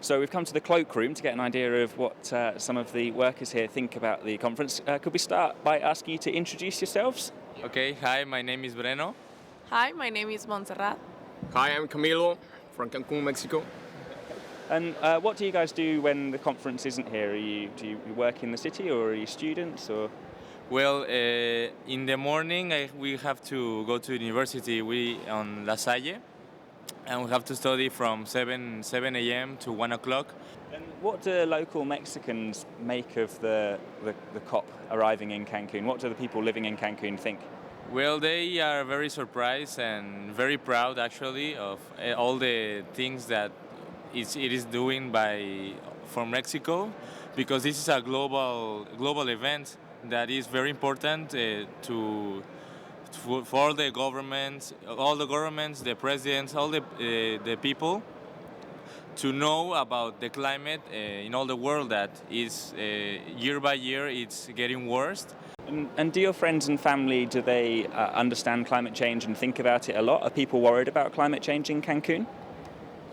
So we've come to the Cloakroom to get an idea of what some of the workers here think about the conference. Could we start by asking you to introduce yourselves? Okay, hi, my name is Breno. Hi, my name is Montserrat. Hi, I'm Camilo from Cancun, Mexico. And what do you guys do when the conference isn't here? Do you work in the city, or are you students? Or Well, in the morning we have to go to university. We on La Salle, and we have to study from 7 a.m. to 1 o'clock. and what do local Mexicans make of the COP arriving in Cancun? What do the people living in Cancun think? Well, they are very surprised and very proud actually of all the things that it is doing for Mexico, because this is a global event that is very important for all the governments, the presidents, all the people to know about the climate in all the world that is year by year it's getting worse. And do your friends and family, do they understand climate change and think about it a lot? Are people worried about climate change in Cancun?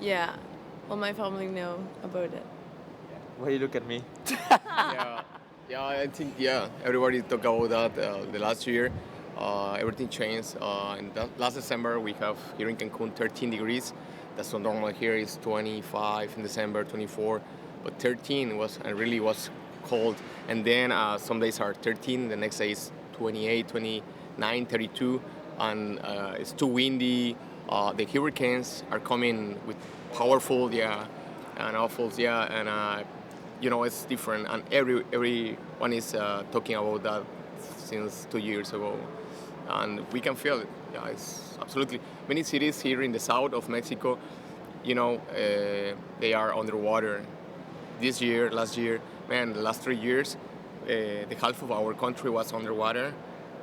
Yeah, all my family know about it. Why you look at me? I think everybody talked about that the last year. Everything changed. Last December we have here in Cancun 13 degrees. That's not normal. Here is 25 in December, 24, but 13 was cold. And then some days are 13, the next day is 28, 29, 32, and it's too windy. The hurricanes are coming with powerful, and awful, and it's different. And everyone is talking about that since 2 years ago, and we can feel it. Yeah, it's absolutely. Many cities here in the south of Mexico, they are underwater. This year, last year, the last 3 years, the half of our country was underwater,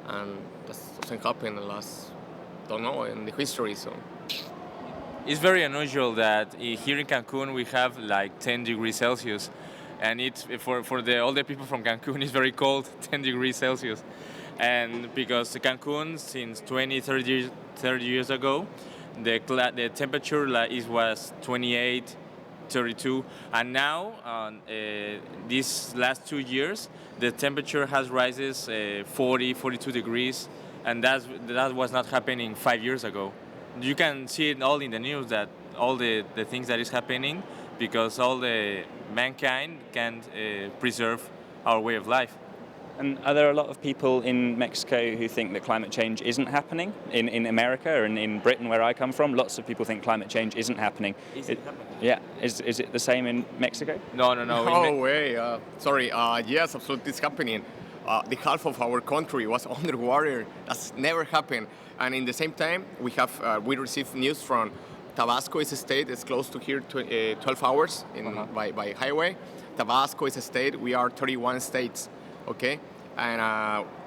and that doesn't happen in the history. So It's very unusual that here in Cancun we have like 10 degrees Celsius, and it's for all the people from Cancun it's very cold, 10 degrees Celsius. And because Cancun since 30 years ago, the temperature was 28, 32, and now these last 2 years the temperature has rises 40, 42 degrees, and that was not happening 5 years ago. You can see it all in the news, that all the things that is happening because all the mankind can't preserve our way of life. And are there a lot of people in Mexico who think that climate change isn't happening? In America and in Britain, where I come from, lots of people think climate change isn't happening. Is it happening? Yeah. Is it the same in Mexico? No. no way. Sorry. Yes, absolutely, it's happening. The half of our country was underwater. That's never happened. And in the same time, we received news from Tabasco. Is a state. It's close to here, 12 hours by highway. Tabasco is a state. We are 31 states. Okay, and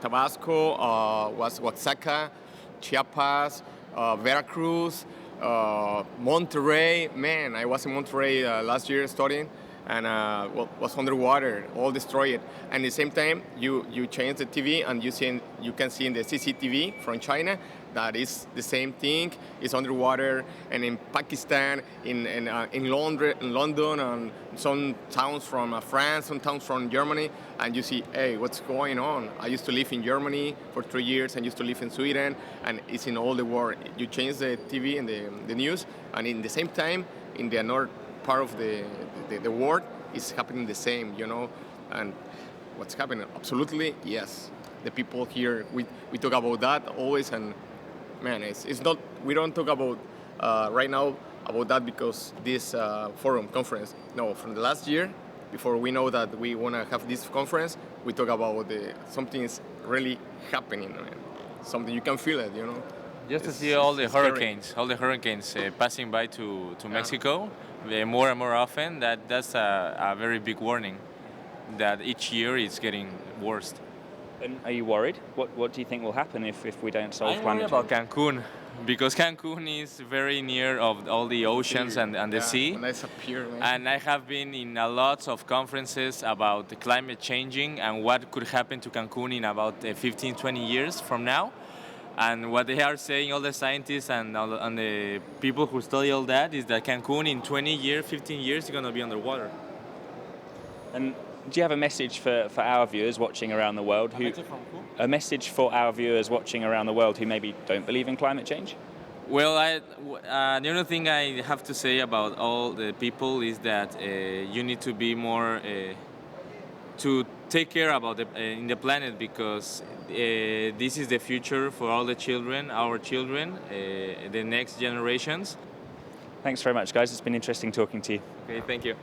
Tabasco was Oaxaca, Chiapas, Veracruz, Monterrey. Man, I was in Monterrey last year studying, and was underwater, all destroyed. And at the same time, you change the TV and you can see in the CCTV from China that is the same thing. It's underwater, and in Pakistan, in London, and some towns from France, some towns from Germany, and you see, hey, what's going on? I used to live in Germany for 3 years, and used to live in Sweden, and it's in all the world. You change the TV and the news, and in the same time, in the north part of the world, it's happening the same, and what's happening? Absolutely, yes. The people here, we talk about that always, and man, it's not. We don't talk about right now about that because this forum conference. No, from the last year, before we know that we want to have this conference, we talk about something is really happening. Man. Something you can feel it, Just to see all the hurricanes passing by to Mexico more and more often, that's a very big warning that each year it's getting worse. And are you worried? What do you think will happen if we don't solve I'm climate worried change? about Cancun, because Cancun is very near of all the oceans and the sea. And that's a pier, man. And I have been in a lot of conferences about the climate changing and what could happen to Cancun in about 15, 20 years from now. And what they are saying, all the scientists and the people who study all that, is that Cancun in 20 years, 15 years is going to be underwater. And do you have a message for our viewers watching around the world? A message for our viewers watching around the world who maybe don't believe in climate change? Well, the only thing I have to say about all the people is that you need to be more to take care about in the planet, because this is the future for all the children, our children, the next generations. Thanks very much, guys. It's been interesting talking to you. Okay, thank you.